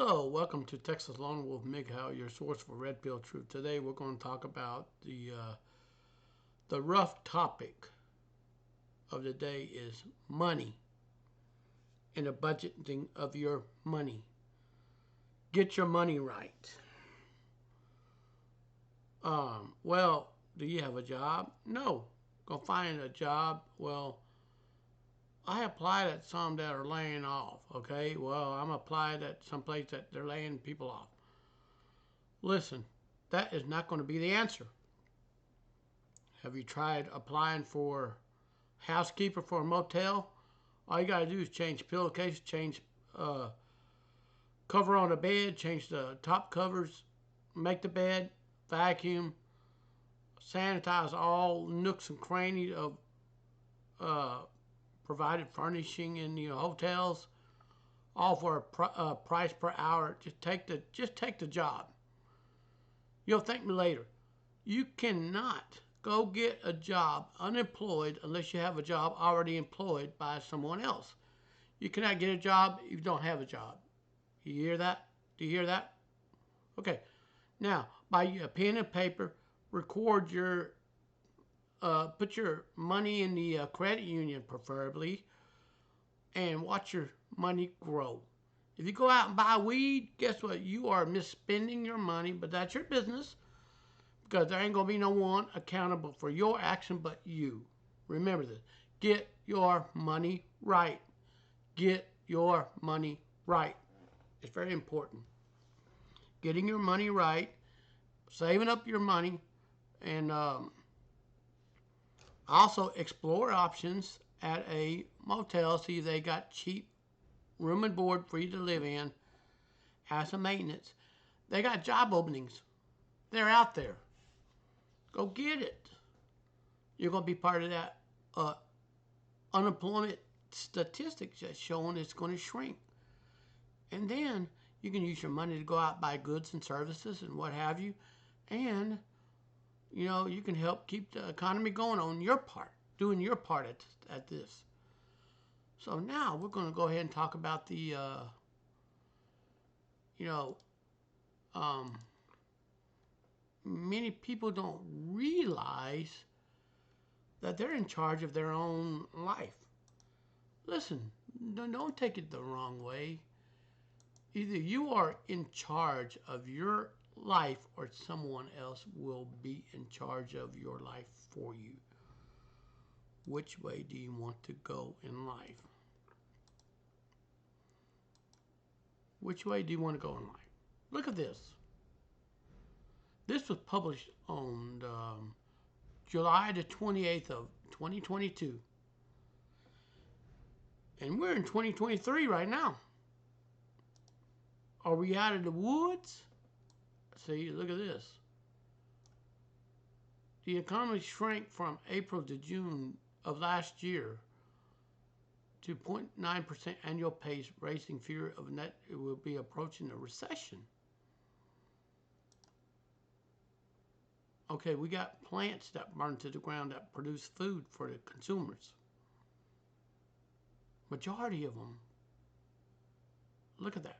Hello, welcome to Texas Lone Wolf MGHOW, your source for red pill truth. Today we're going to talk about the rough topic of the day is money and the budgeting of your money. Get your money right. Well, do you have a job? No. Go find a job. Well, I applied at some that are laying off. Okay, well, I'm applied at some place that they're laying people off. Listen, that is not going to be the answer. Have you tried applying for housekeeper for a motel? All you got to do is change pillowcase, change cover on the bed, change the top covers, make the bed, vacuum, sanitize all nooks and crannies of provided furnishing in the hotels, all for a price per hour. Just take the job. You'll thank me later. You cannot go get a job unemployed unless you have a job already employed by someone else. You cannot get a job if you don't have a job. You hear that? Do you hear that? Okay. Now, buy you a pen and paper, record your, put your money in the credit union preferably, and watch your money grow. If you go out and buy weed, guess what? You are misspending your money, but that's your business because there ain't going to be no one accountable for your action but you. Remember this. Get your money right. Get your money right. It's very important. Getting your money right, saving up your money, and also explore options at a motel. See if they got cheap room and board for you to live in as a maintenance. They got job openings. They're out there. Go get it. You're going to be part of that unemployment statistics that's showing it's going to shrink. And then you can use your money to go out and buy goods and services and what have you. And, you can help keep the economy going on your part, doing your part at this. So now we're going to go ahead and talk about the, many people don't realize that they're in charge of their own life. Listen, don't take it the wrong way. Either you are in charge of your life or someone else will be in charge of your life for you. Which way do you want to go in life? Which way do you want to go in life? Look at this. This was published on July the 28th of 2022. And we're in 2023 right now. Are we out of the woods? See, look at this. The economy shrank from April to June of last year to 0.9% annual pace, raising fear of it will be approaching a recession. Okay, we got plants that burn to the ground that produce food for the consumers. Majority of them. Look at that.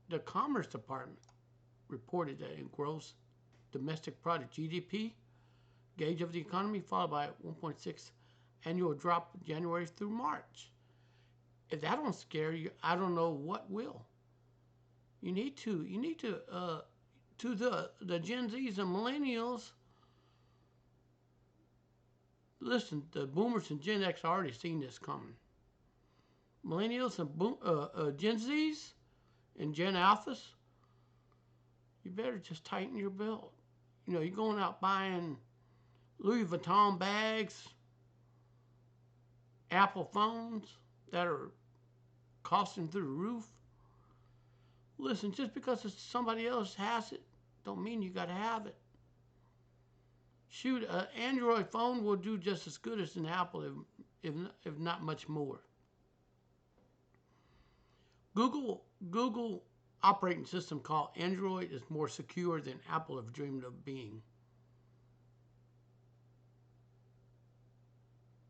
The Commerce Department reported that in gross domestic product, GDP, gauge of the economy, followed by 1.6 annual drop January through March. If that don't scare you, I don't know what will. You need to the Gen Zs and millennials. Listen, the boomers and Gen X already seen this coming. Millennials and Gen Zs and Gen Alphas, you better just tighten your belt. You're going out buying Louis Vuitton bags, Apple phones that are costing through the roof. Listen, just because somebody else has it, don't mean you got to have it. Shoot, an Android phone will do just as good as an Apple, if not much more. Google operating system called Android is more secure than Apple have dreamed of being.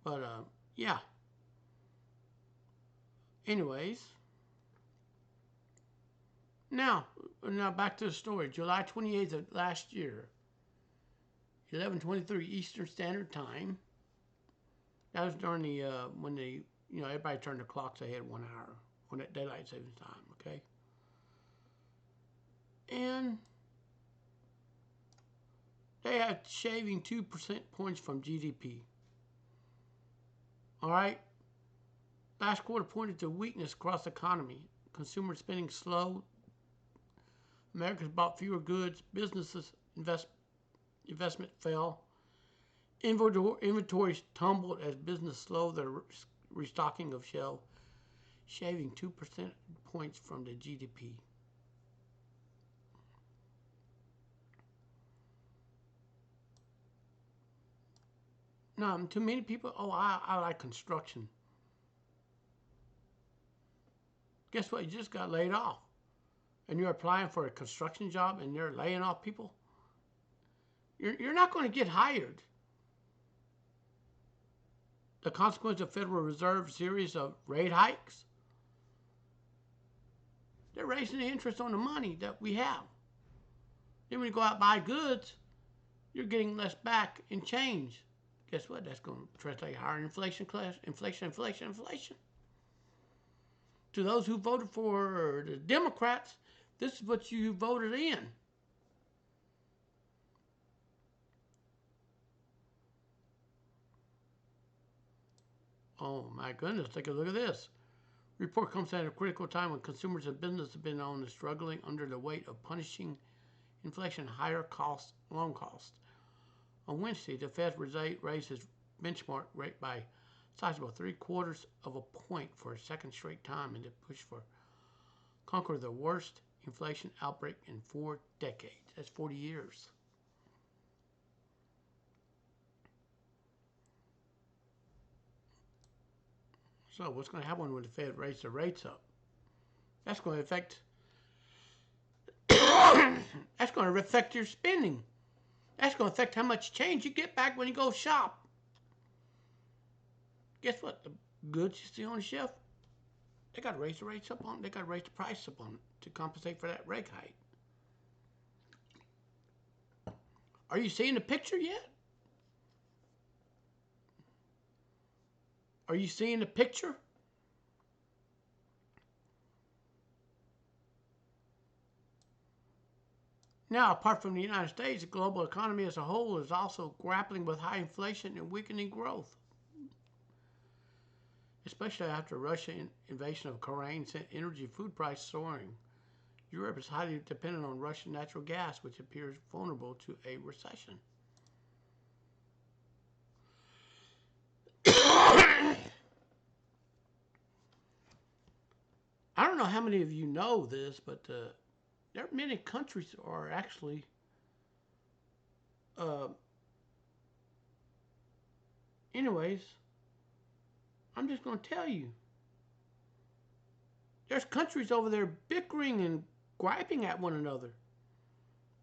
But yeah. Anyways, Now, now back to the story. July 28th of last year, 11:23 Eastern Standard Time. That was during the when they, everybody turned their clocks ahead 1 hour on that daylight savings time. Okay, and they had shaving 2% points from GDP. All right. Last quarter pointed to weakness across the economy. Consumer spending slowed. Americans bought fewer goods. Businesses investment fell. Inventories tumbled as business slowed their restocking of shelves, shaving 2% points from the GDP. Now, to many people, I like construction. Guess what? You just got laid off. And you're applying for a construction job and you're laying off people. You're not going to get hired. The consequence of Federal Reserve series of rate hikes, they're raising the interest on the money that we have. Then when you go out and buy goods, you're getting less back in change. Guess what? That's going to translate higher inflation. To those who voted for the Democrats, this is what you voted in. Oh my goodness, take a look at this. Report comes at a critical time when consumers and businesses have been on the struggling under the weight of punishing inflation, higher loan costs. On Wednesday, the Fed raised its benchmark rate by a sizable 3/4 of a point for a second straight time in the push for conquer the worst inflation outbreak in 4 decades. That's 40 years. So what's going to happen when the Fed raises the rates up? That's going to affect that's going to affect your spending. That's going to affect how much change you get back when you go shop. Guess what? The goods you see on the shelf, they got to raise the rates up on it. They got to raise the price up on it to compensate for that rate hike. Are you seeing the picture yet? Are you seeing the picture? Now, apart from the United States, the global economy as a whole is also grappling with high inflation and weakening growth. Especially after Russian invasion of Ukraine sent energy and food prices soaring. Europe is highly dependent on Russian natural gas, which appears vulnerable to a recession. I don't know how many of you know this, but there are many countries are actually anyways, I'm just going to tell you. There's countries over there bickering and griping at one another,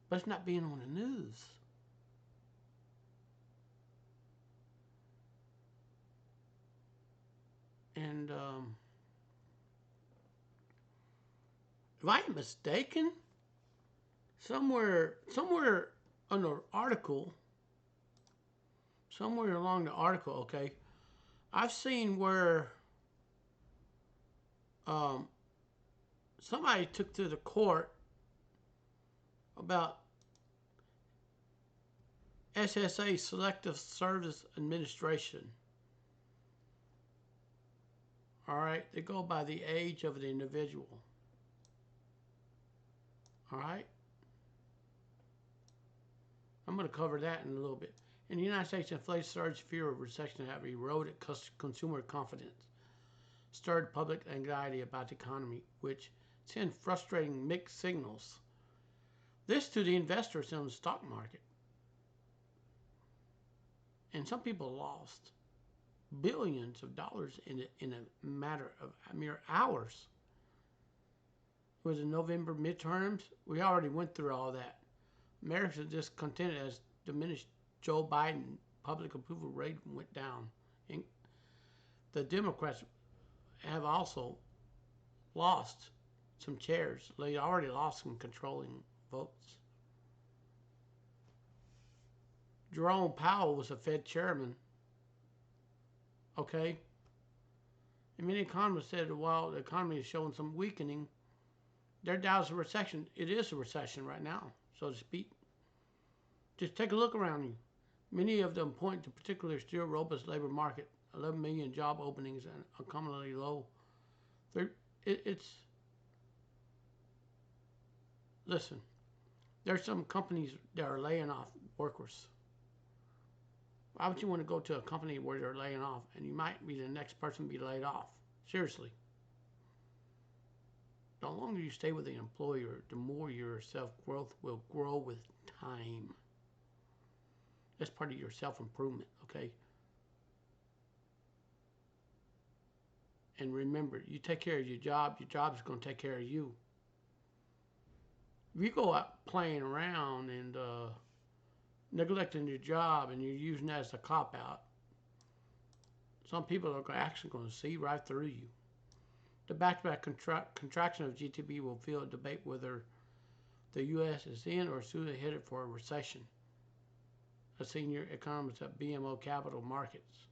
but it's not being on the news. And if I am mistaken, somewhere on the article, somewhere along the article, okay, I've seen where somebody took to the court about SSA, Selective Service Administration. All right, they go by the age of the individual. All right, I'm going to cover that in a little bit. In the United States, inflation surge, fear of recession have eroded consumer confidence, stirred public anxiety about the economy, which send frustrating mixed signals. This to the investors in the stock market. And some people lost billions of dollars in a matter of mere hours. It was the November midterms. We already went through all that. America's discontent has diminished. Joe Biden public approval rate went down. And the Democrats have also lost some chairs. They already lost some controlling votes. Jerome Powell was a Fed chairman. Okay? And many economists said while the economy is showing some weakening, their doubt is a recession. It is a recession right now, so to speak. Just take a look around you. Many of them point to particularly still robust labor market, 11 million job openings and uncommonly low. It's listen. There's some companies that are laying off workers. Why would you want to go to a company where they're laying off and you might be the next person to be laid off? Seriously. The longer you stay with the employer, the more your self-growth will grow with time. That's part of your self-improvement, okay? And remember, you take care of your job is going to take care of you. If you go out playing around and neglecting your job and you're using that as a cop-out, some people are actually going to see right through you. The back-to-back contraction of GDP will fuel a debate whether the U.S. is in or soon headed for a recession. A senior economist at BMO Capital Markets.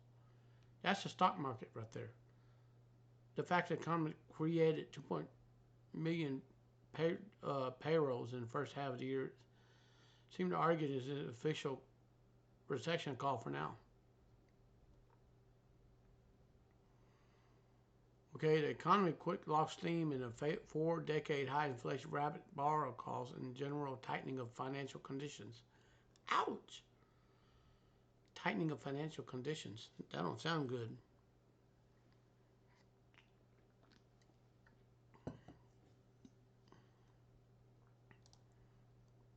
That's the stock market right there. The fact that the economy created 2 million payrolls in the first half of the year seem to argue it is an official recession call for now. Okay, the economy quick lost steam in a 4-decade high inflation, rapid borrow costs, and general tightening of financial conditions. Ouch! Tightening of financial conditions. That don't sound good.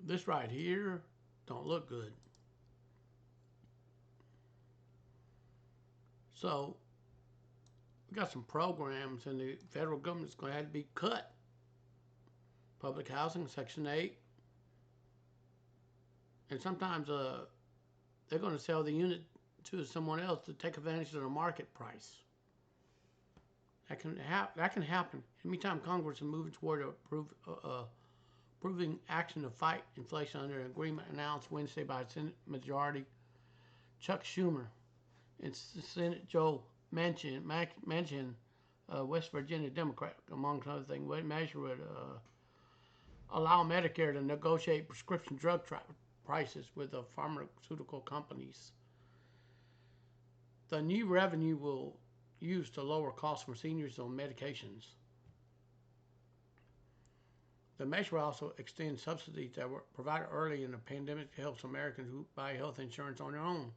This right here don't look good. So we got some programs and the federal government's going to have to be cut. Public housing, Section 8. And sometimes they're going to sell the unit to someone else to take advantage of the market price. That can happen. Anytime Congress is moving toward approving action to fight inflation under an agreement announced Wednesday by Senate Majority Chuck Schumer and Senate Joe Manchin, West Virginia Democrat, among other things. What measure would allow Medicare to negotiate prescription drug prices with the pharmaceutical companies. The new revenue will use to lower costs for seniors on medications. The measure will also extend subsidies that were provided early in the pandemic to help Americans who buy health insurance on their own.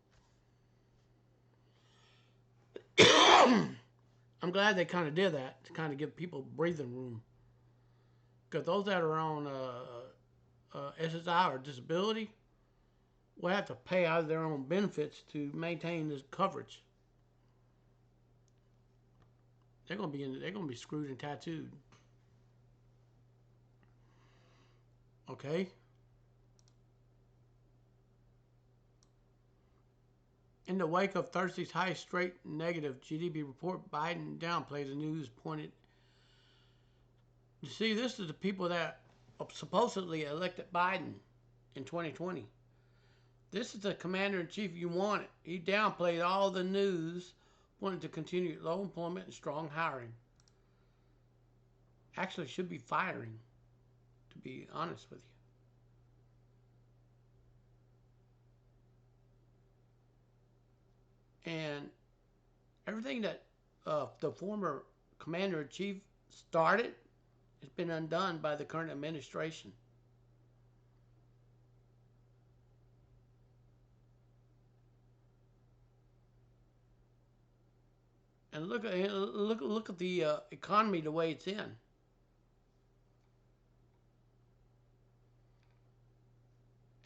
I'm glad they kind of did that to kind of give people breathing room. Because those that are on SSI or disability will have to pay out of their own benefits to maintain this coverage. They're gonna be screwed and tattooed. Okay. In the wake of Thursday's high straight negative GDP report, Biden downplayed the news. Pointed. You see, this is the people that supposedly elected Biden in 2020. This is the commander-in-chief you wanted. He downplayed all the news, wanted to continue low employment and strong hiring. Actually, should be firing, to be honest with you. And everything that the former commander-in-chief started has been undone by the current administration. And look at the economy the way it's in.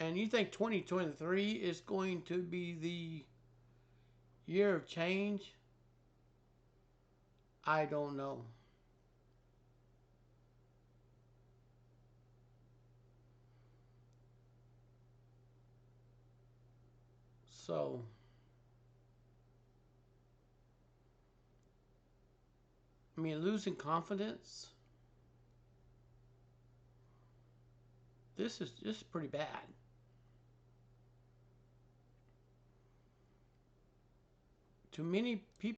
And you think 2023 is going to be the year of change? I don't know. So I mean, losing confidence this is pretty bad. To many people.